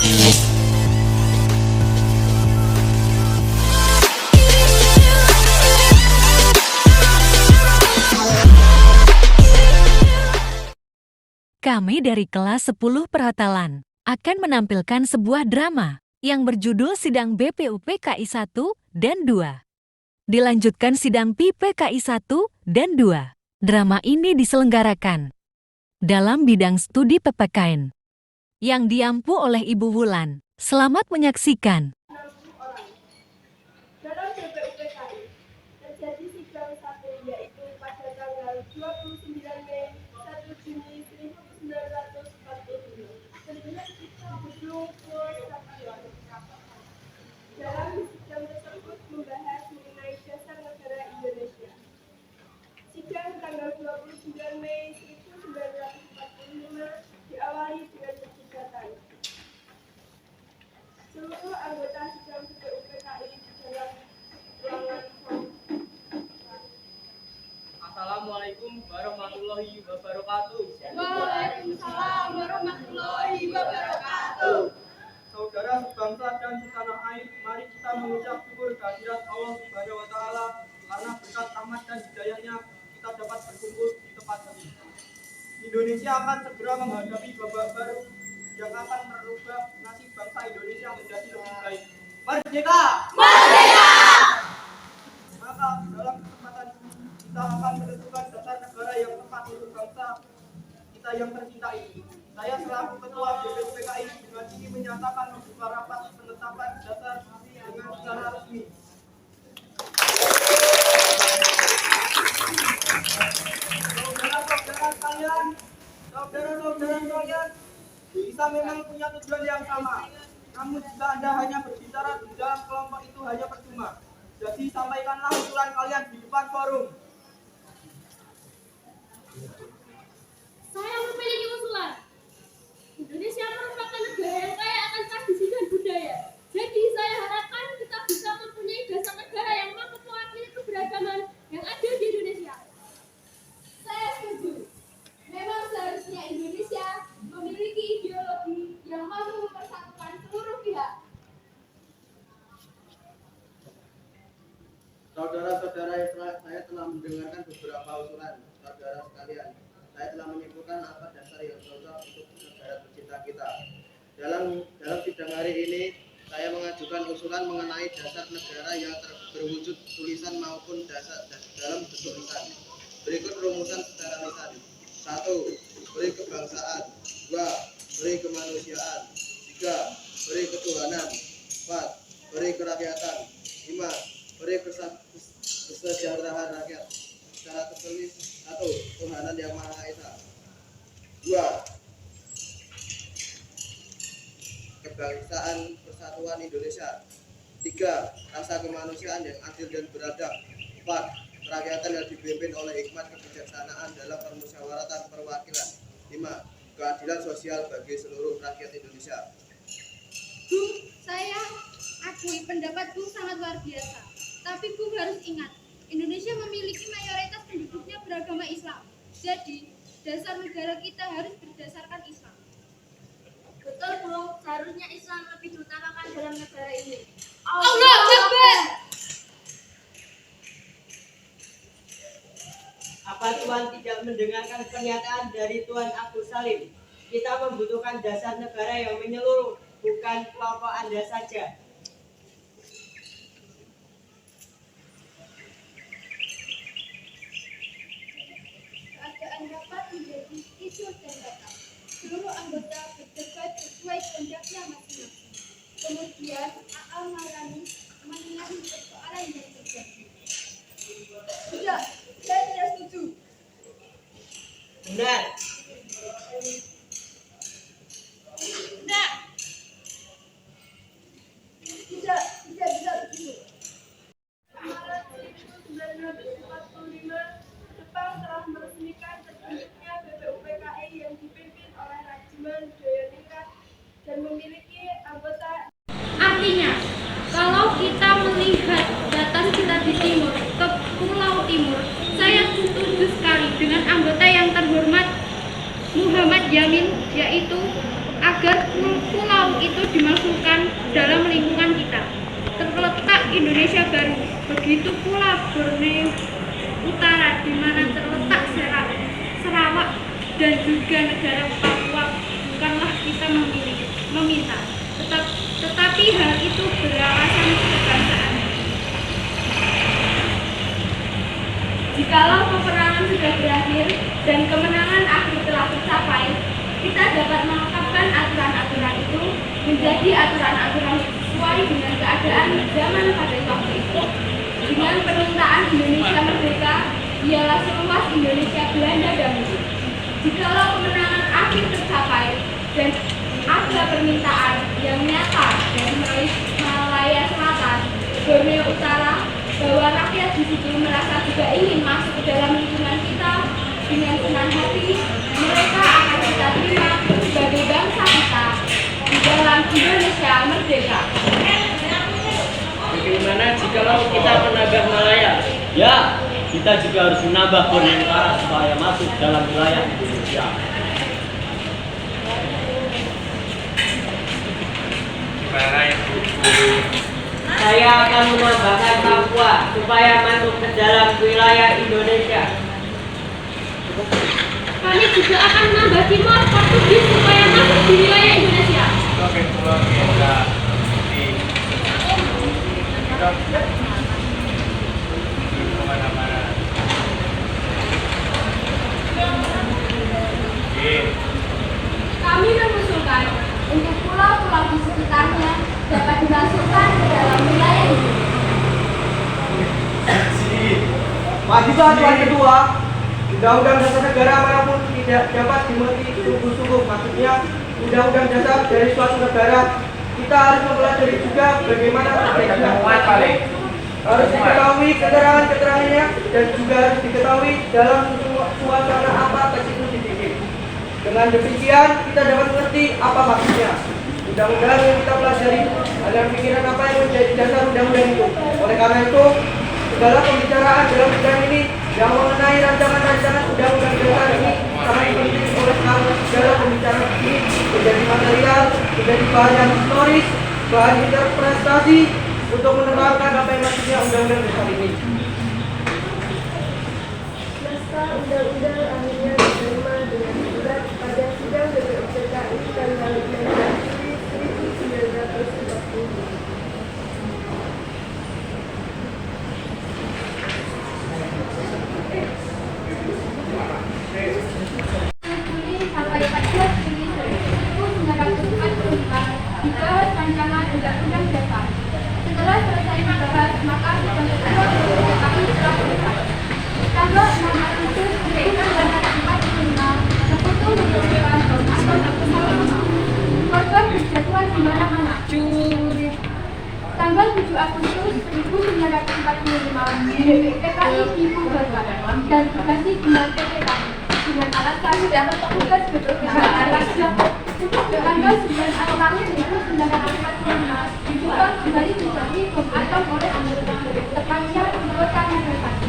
Kami dari kelas 10 Perhotelan akan menampilkan sebuah drama yang berjudul Sidang BPUPKI 1 dan 2. Dilanjutkan Sidang PPKI 1 dan 2. Drama ini diselenggarakan dalam bidang studi PPKN yang diampu oleh Ibu Wulan. Selamat menyaksikan. Dalam BPUPKI terjadi sidang 1 yaitu pada tanggal 29 Mei 1 Juni 1945 gedung Pursapion. Dalam sidang tersebut membahas mengenai dasar negara Indonesia. Sidang tanggal 29 Mei 1945 diawali dengan perdebatan. Seluruh anggota sidang BPUPKI di dalam ruangan. Assalamualaikum warahmatullahi wabarakatuh. Waalaikumsalam warahmatullahi wabarakatuh. Saudara sebangsa dan setanah air, mari kita mengucap syukur kehadirat Allah Subhanahu wa taala karena berkat rahmat dan hidayahnya kita dapat berkumpul di tempat ini. Indonesia akan segera menghadapi babak baru yang akan merubah nasib bangsa Indonesia menjadi lebih baik. Merdeka! Merdeka! Maka dalam kesempatan ini kita akan menentukan dasar negara yang tepat untuk bangsa kita yang tercinta ini. Saya selaku Ketua BPUPKI dengan ini menyatakan membuka rapat penetapan dasar dengan secara resmi. Saudara-saudara sekalian, kita memang punya tujuan yang sama. Namun jika Anda hanya berbicara di dalam kelompok itu hanya percuma. Jadi sampaikanlah usulan kalian di depan forum. Saya memiliki usulan. Indonesia merupakan negara yang kaya akan tradisi dan budaya. Jadi saya harapkan kita bisa mempunyai dasar negara yang mampu mewakili keberagaman yang ada di Indonesia. Saya setuju. Memang seharusnya Indonesia memiliki ideologi yang mampu mempersatukan seluruh pihak. Saudara-saudara, saya telah mendengarkan beberapa usulan saudara sekalian. Saya telah menyimpulkan apa dasar yang cocok untuk negara tercinta kita. Dalam sidang hari ini, saya mengajukan usulan mengenai dasar negara yang berwujud tulisan maupun dalam bentuk lisan. Berikut rumusan secara lisan. 1. Beri kebangsaan. 2. Beri kemanusiaan. 3. Beri ketuhanan. 4. Beri kerakyatan. 5. Beri kesejahteraan rakyat. Secara tertulis. 1. Tuhanan yang Maha Esa. 2. Kebangsaan Persatuan Indonesia. 3. Rasa kemanusiaan yang adil dan beradab. 4. Kerakyatan yang dipimpin oleh hikmat kebijaksanaan dalam permusyawaratan perwakilan. 5. Keadilan sosial bagi seluruh rakyat Indonesia. Bu, saya akui pendapatku sangat luar biasa. Tapi Bu harus ingat, Indonesia memiliki mayoritas penduduknya beragama Islam. Jadi, dasar negara kita harus berdasarkan Islam. Betul, Bu. Seharusnya Islam lebih diutamakan dalam negara ini. Allahu Akbar. Apa Tuhan tidak mendengarkan pernyataan dari Tuan Abdul Salim? Kita membutuhkan dasar negara yang menyeluruh, bukan kelompok Anda saja. Keadaan dapat menjadi isu dan data. Seluruh anggota berdebat sesuai kehendaknya masing-masing. Kemudian AA Marani menengahi persoalan yang terjadi. Tidak, saya tidak setuju. Benar. Nah, Tidak bisa begitu. Maret 1945, Jepang telah meresmikan terbentuknya BPUPKI yang dipimpin oleh Rajiman Djayadiningrat dan memiliki anggota. artinya, kalau kita melihat data kita di timur, ke Pulau Timur, saya setuju sekali dengan anggota yang terhormat Muhammad Yamin, yaitu agar pulau itu dimasukkan dalam lingkungan kita. Terletak Indonesia Baru, begitu pula Borneo Utara di mana terletak Sarawak dan juga negara Papua. Bukanlah kita meminta, tetapi hal itu beralasan kebangsaan. Jikalau peperangan sudah berakhir dan kemenangan akhir telah tercapai, kita dapat melengkapkan aturan-aturan itu menjadi aturan-aturan sesuai dengan keadaan zaman pada waktu itu. Dengan permintaan Indonesia merdeka, ialah seluas Indonesia Belanda dahulu. Jikalau kemenangan akhir tercapai dan ada permintaan yang nyata dari Malaya Selatan, Borneo Utara, bahwa rakyat di situ merasa juga ingin masuk ke dalam lingkungan kita dengan senang hati, mereka akan kita terima sebagai bangsa kita di dalam Indonesia merdeka. Bagaimana jikalau kita menambah Malaya? Ya, kita juga harus menambah Borneo Utara supaya masuk dalam wilayah Indonesia. Saya akan menambahkan Papua supaya masuk ke dalam wilayah Indonesia. Kami juga akan menambah Timor Portugis supaya masuk di wilayah Indonesia. Kami mengusulkan untuk pulau-pulau di sekitarnya dapat dimasukkan ke dalam wilayah ini. Mahasiswa Tuan Kedua, Undang-Undang Dasar Negara manapun tidak dapat dimengerti sungguh-sungguh. Maksudnya, Undang-Undang Dasar dari suatu negara, kita harus mempelajari juga bagaimana harus diketahui keterangan-keterangannya dan juga harus diketahui dalam suasana apa teks itu dibikin. Dengan demikian, kita dapat mengerti apa maksudnya. Undang-undang yang kita pelajari adalah pikiran apa yang menjadi dasar undang-undang itu. Oleh karena itu, segala pembicaraan dalam bidang ini yang mengenai rancangan-rancangan undang-undang dasar ini sangat penting. Oleh karena segala pembicaraan ini menjadi material, menjadi bahan yang historis, bahan interpretasi untuk menerangkan apa yang maksudnya undang-undang dasar ini. Naskah undang-undang akhirnya diterima dengan bulat pada sidang BPUPKI tanggal 16 Juli 1940. Juli sampai 14 Juli 1945 dibahas rancangan undang-undang dasar. Setelah selesai dibahas, maka pembentukan BPUPKI telah selesai. Tanggal 6 Agustus 1945 terputus menyebabkan korban korban berjatuhan di mana-mana. Tanggal 7 Agustus 1945 BPUPKI dibubarkan dan diganti dengan PPKI dengan alasan sudah tugas BPUPKI. Tanggal 9 April 1945 dibuka kembali menjadi bom atom oleh Amerika, tepatnya di kota Nagasaki.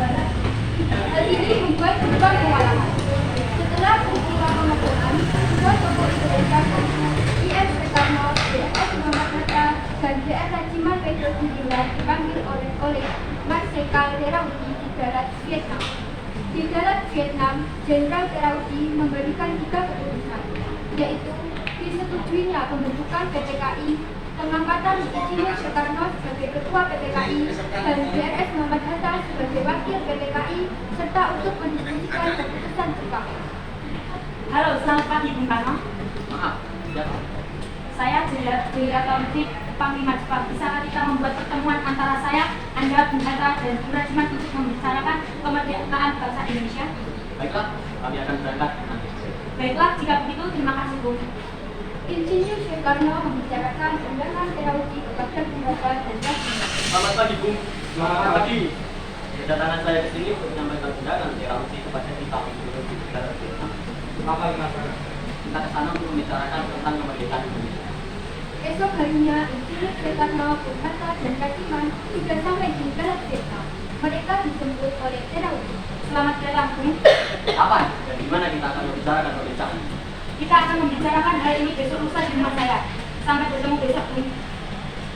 Hal ini membuat berbagai kewalahan. Setelah peristiwa pembukaan, dua tokoh Indonesia I.M. Soekarno, D.S. Muhammad Hatta, dan J.R. Rajiman Pedro Sindingrat dipanggil oleh Marsekal Terauti di darat Vietnam. Di darat Vietnam, Jenderal Terauti memberikan 3 keputusan, yaitu disetujuinya pembentukan PPKI, pengangkatan Insinyur Soekarno sebagai Ketua PPKI dan J.R.S. Muhammad Hatta sebagai Wakil PPKI, serta untuk mendiskusikan keputusan Jepang. Halo, selamat pagi Bung Karno. Maaf, siapa? Saya Jenderal Komdip Panglima Jepang. Bisa kita membuat pertemuan antara saya, Anda, Bung Hatta, dan Bung Rajiman untuk membicarakan kemerdekaan bangsa Indonesia? Baiklah, kami akan berangkat nanti. Baiklah, jika begitu terima kasih Bung. Insinyur Soekarno membicarakan undangan Terauti kepada Bung Hatta dan Rajiman. Selamat pagi, Bung. Selamat pagi. Kedatangan saya ke sini untuk menyampaikan undangan Terauti kepada kita untuk di negara Vietnam. Apa yang masalah? Kita ke sana untuk membicarakan tentang kemerdekaan Indonesia. Esok harinya, Insinyur Soekarno, Bung Hatta, dan Rajiman sudah sampai di negara Vietnam. Mereka dijemput oleh Terauti. Selamat datang Bung. Kapan dan di mana kita akan membicarakan perbincangan? Kita akan membicarakan hal ini besok lusa di rumah saya. Sampai bertemu besok, Bu.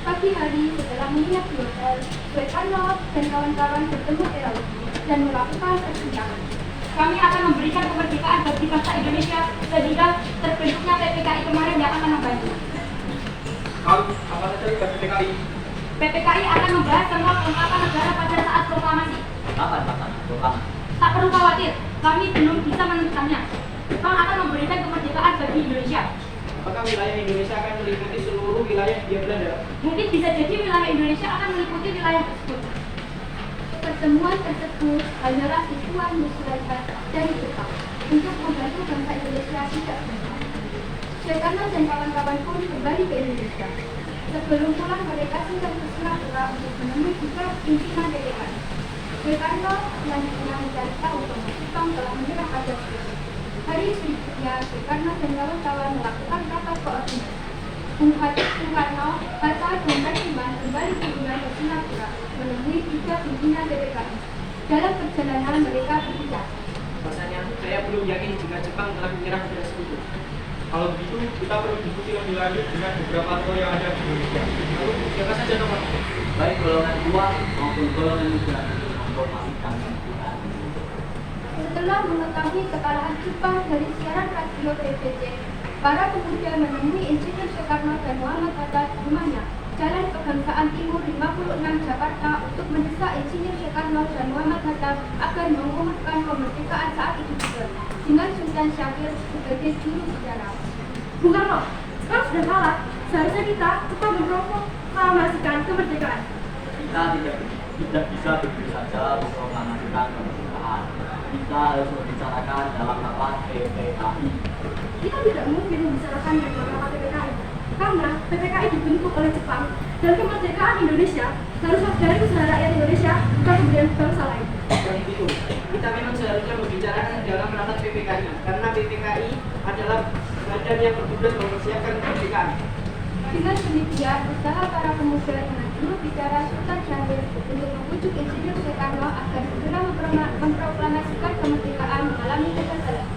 Pagi hari setelah menginap di hotel, Soekarno dan kawan-kawan bertemu Erawan dan melakukan perbincangan. Kami akan memberikan kemerdekaan bagi bangsa Indonesia sehingga terbentuknya PPKI kemarin yang akan membantu. Apa saja tugas PPKI? PPKI akan membahas semua kelengkapan negara pada saat proklamasi. Kapan pelaksanaan proklamasi? Tak perlu khawatir, kami belum bisa menentukannya. Jepang akan memberikan kemerdekaan bagi Indonesia. Apakah wilayah Indonesia akan meliputi seluruh wilayah Hindia Belanda? Mungkin bisa jadi wilayah Indonesia akan meliputi wilayah tersebut. Pertemuan tersebut hanyalah tujuan musyawarah dari Jepang untuk membantu bangsa Indonesia tidak bengkak. Soekarno dan kawan-kawan pun kembali ke Indonesia. Sebelum pulang mereka singgah ke Singapura untuk menemui juga pimpinan DPR. Soekarno selanjutnya mencari tahu bahwa Jepang telah menyerah pada Soekarno. Hari berikutnya Soekarno dan kawan-kawan melakukan rapat koordinasi. Bung Soekarno, Hatta dan Kasiman kembali kunjungan ke Singapura menemui tiga pimpinan DPRI. Dalam perjalanan mereka berbicara. Rasanya saya belum yakin jika Jepang telah menyerah pada Sekutu. Kalau begitu, kita perlu diskusi lebih lanjut dengan beberapa tokoh yang ada di Indonesia. Lalu, siapa saja tokoh? Baik golongan tua maupun golongan muda untuk mempromosikan kemerdekaan. Setelah mengetahui kekalahan Jepang dari siaran radio TVJ, para pemuda menemui Insinyur Soekarno dan Muhammad Hatta di rumahnya, Jalan Kebangsaan Timur 56 Jakarta, untuk mendesak Insinyur Soekarno dan Muhammad Hatta agar mengumumkan kemerdekaan saat itu juga, dengan Sultan Syahrir sebagai juru bicara. Bung Karno, sekarang sudah kalah. Seharusnya kita tetap memproklamasikan kemerdekaan. Kita tidak bisa begitu saja memproklamasikan kemerdekaan. Kita harus membicarakan dalam rapat PPKI. Kita tidak mungkin membicarakan dalam rapat PPKI karena PPKI dibentuk oleh Jepang dan kemerdekaan Indonesia harus dari usaha rakyat Indonesia bukan kemudian bangsa lain. Yang itu, kita memang seharusnya membicarakan dalam rapat PPKI karena PPKI adalah badan yang bertugas mempersiapkan kemerdekaan. Dengan demikian, usaha para pemuda dengan juru bicara Sultan Syahrir untuk membujuk Insinyur Soekarno agar segera memproklamasikan kemerdekaan mengalami kegagalan.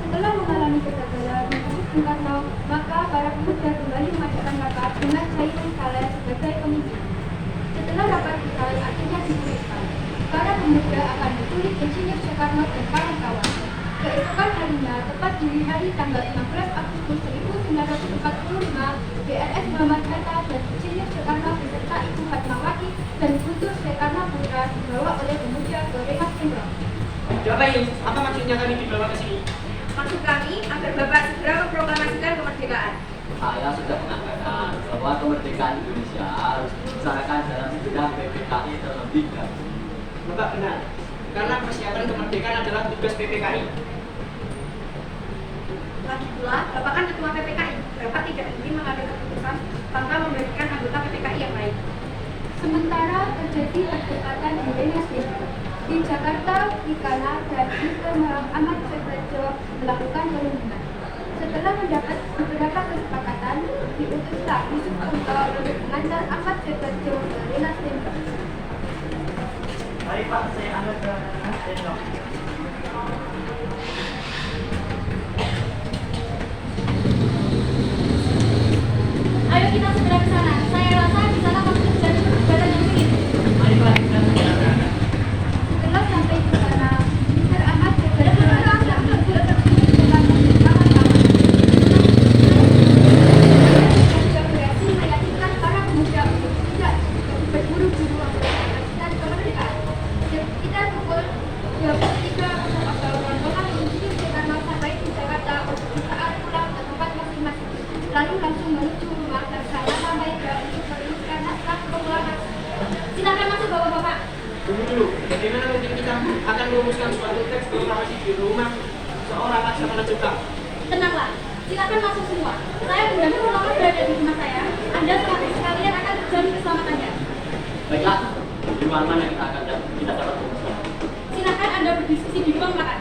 Setelah mengalami kegagalan menurut Bung Karno, maka para pemuda kembali mengadakan rapat dengan Caimin Saleh sebagai pemimpin. Setelah rapat besar akhirnya diputuskan, para pemuda akan menculik Insinyur Soekarno dan kawan-kawan. Keesokan harinya, tepat di hari tanggal 16 Agustus 1945, BRS Muhammad Hatta dan Insinyur Soekarno beserta Ibu Fatmawati dan Guntur Soekarno Putra dibawa oleh pemuda ke Rengas Dengklok. Siapa ini? Apa maksudnya kami dibawa ke sini? Maksud kami agar Bapak segera memproklamasikan kemerdekaan. Saya sudah mengatakan bahwa kemerdekaan Indonesia harus dibicarakan dalam sidang PPKI terlebih dahulu. Bapak benar, karena persiapan kemerdekaan adalah tugas PPKI. Lagi pula, Bapak kan ketua PPKI. Bapak tidak mungkin mengambil keputusan tanpa memberikan anggota PPKI yang lain. Sementara terjadi perdebatan di Rengas Dengklok. Di Jakarta, Ikana dan Mr. Ahmad Sudarjo melakukan perundingan. Setelah mendapat beberapa kesepakatan, diutuslah Yusuf Kunto untuk mengantar Ahmad Sudarjo ke Rengas Dengklok. Mari Pak, saya antar ke Rengas Dengklok. Ayo kita segera ke sana. Saya rasa di sana masih terjadi perdebatan yang sengit. Mari Pak, kita segera berangkat. Setelah sampai di sana, Mr. Ahmad Sudarjo telah menyebut Soekarno dan kawan-kawan. Juga berhasil meyakinkan para pemuda untuk tidak berburu-buru memproklamasikan kemerdekaan. Sekitar pukul 23 Oktober, Insinyur Soekarno sampai di Jakarta untuk saat pulang ke tempat masing-masing, lalu langsung menuju rumah Laksamana Maeda untuk merumuskan naskah proklamasi. Silakan masuk Bapak-bapak. Tunggu dulu, bagaimana mungkin kita akan merumuskan suatu teks proklamasi di rumah seorang Laksamana Jepang? Tenanglah, silakan masuk semua. Saya menjamin selama berada di rumah saya, Anda semakin sekalian akan terjamin keselamatannya. Baiklah, di ruang mana kita dapat merumuskan? Silakan Anda berdiskusi di ruang makan.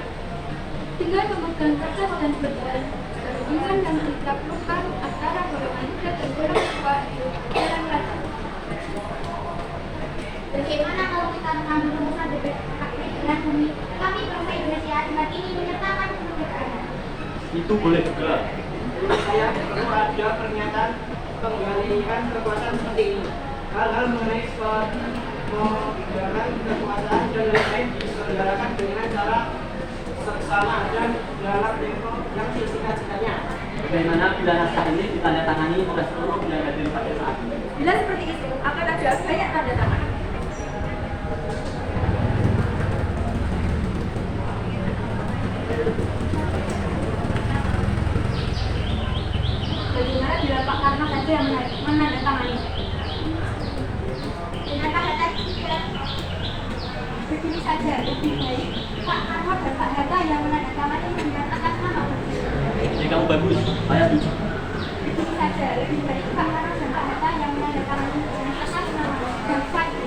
Dengan memegang kertas dan berjalan, perundingan yang ditaklukkan antara golongan muda dan golongan tua itu berjalan lancar. Bagaimana kalau kita mengambil rumusan PPKI dengan bumi? Kami bangsa Indonesia saat ini menyertakan kemerdekaan. itu boleh juga. Menurut saya perlu ada pernyataan penggalian kekuasaan seperti ini. Hal-hal mengenai memindahkan kekuasaan dan lain-lain diselenggarakan dengan cara seksama dan dalam tempo yang sesingkat-singkatnya. Bagaimana bila naskah ini ditandatangani oleh seluruh yang hadir pada saat ini? Bila seperti itu, akan ada banyak tanda tangan. Bagaimana bila Pak Karno saja yang menandatangani? Benarkah Hatta tidak? Begini saja, lebih baik Pak Karno dan Pak Hatta yang menandatangani menyatakan nama. Jadi kamu bagus, saya setuju. Begini saja, lebih baik Pak Karno dan Pak Hatta yang menandatangani menyatakan nama dan file.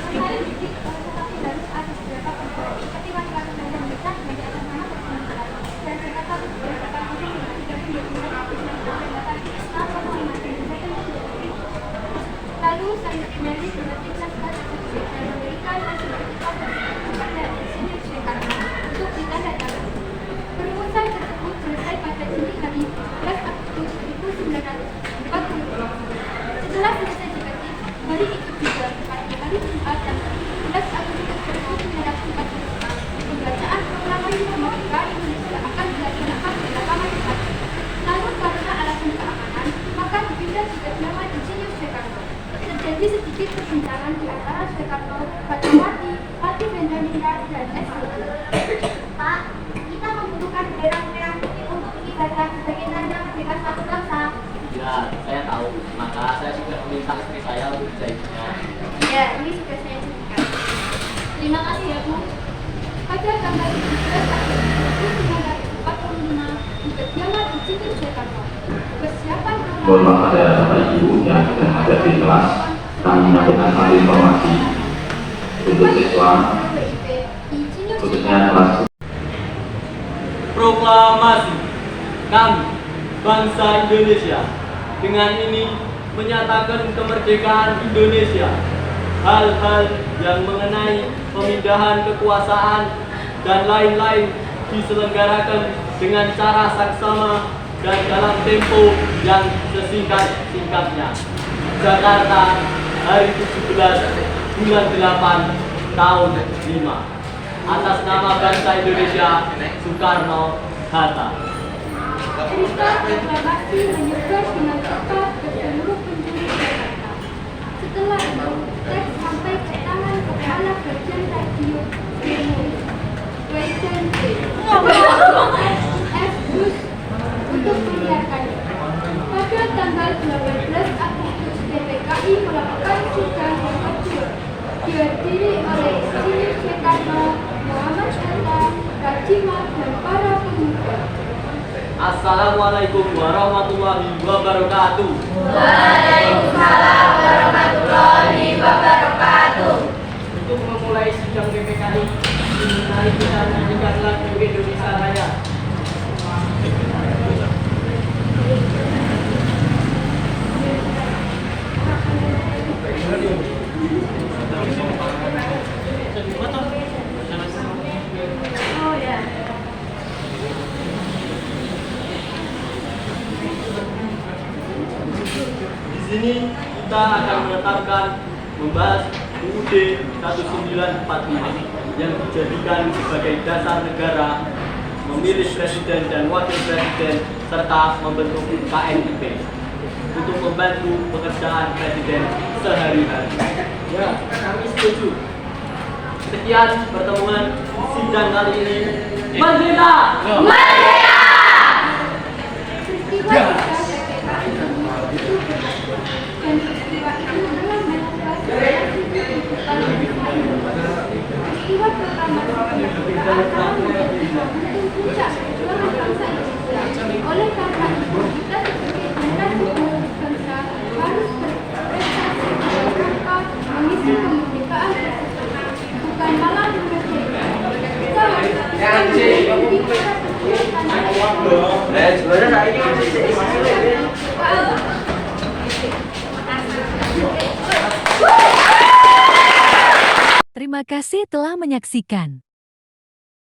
Sekali dikit, tetapi harus ada beberapa perbedaan. Ketika suatu badan besar sebagai atas nama tertentu dan ternyata berdasarkan hukum yang tidak lalu saya kembali menerbitkan surat tersebut dan memberikan sertifikat kepada Insinyur Soekarno untuk ditandatangani. Perumusan tersebut selesai pada Juni hari 11 Agustus 1940. Setelah selesai diketik, hari itu juga pada hari Jumat tanggal 11 Agustus 1945, pembacaan proklamasi kemerdekaan Indonesia akan dilaksanakan di lapangan Bupati. Namun karena alasan keamanan, maka dipindah di kediaman Insinyur Soekarno. Terjadi sedikit perbincangan di antara Soekarno, Fatmawati, Fatih Benjamin dan SBY. Pak, kita membutuhkan bendera merah putih untuk dikibarkan sebagai tanda merdeka suatu bangsa. Ya, saya tahu. Maka saya sudah meminta istri saya untuk menjahitnya. Ya, ini sudah saya sebutkan. Terima kasih ya Bu. Pada tanggal 17 Agustus 1945, di kediaman Insinyur Soekarno, persiapan Mohon maaf ada Bapak Ibu yang sedang ada di kelas. Kami menyampaikan hal informasi untuk siswa khususnya kelas. Proklamasi kami, bangsa Indonesia, dengan ini menyatakan kemerdekaan Indonesia. Hal-hal yang mengenai pemindahan kekuasaan dan lain-lain diselenggarakan dengan cara saksama dan dalam tempo yang sesingkat-singkatnya. Jakarta, hari 17 bulan 8 tahun 5. Atas nama bangsa Indonesia, Soekarno Hatta. Cerita proklamasi menyebar dengan cepat ke seluruh penjuru Jakarta. Setelah itu, teks sampai ke tangan kepala bagian radio Demo, Widen J. F. Bush untuk menyiarkannya. Pada tanggal 18 Agustus, PPKI melakukan sidang yang kedua, dihadiri oleh Insinyur Soekarno, Muhammad Hatta, Rajima, dan para pemuda. Assalamualaikum warahmatullahi wabarakatuh. Waalaikumsalam warahmatullahi wabarakatuh. Untuk memulai sidang PPKI, mari kita nyanyikan lagu Indonesia Raya. Oh ya. Di sini kita akan menetapkan membahas UUD 1945 yang dijadikan sebagai dasar negara memilih presiden dan wakil presiden serta membentuk KNIP untuk membantu pekerjaan presiden sehari-hari. Ya, kami setuju. Sekian pertemuan sidang kali ini. Merdeka! Merdeka! Peristiwa PPKI itu dan peristiwa itu telah mengubah kehidupan peristiwa proklamasi kemerdekaan telah menjadi momentum puncak perjuangan bangsa Indonesia. Oleh karena itu, kita sebagai generasi penerus bangsa harus berprestasi dalam rangka mengisi kemerdekaan tersebut, bukan malah memerdeka. Kita harus menjadi para pejuang tanah air. Terima kasih telah menyaksikan.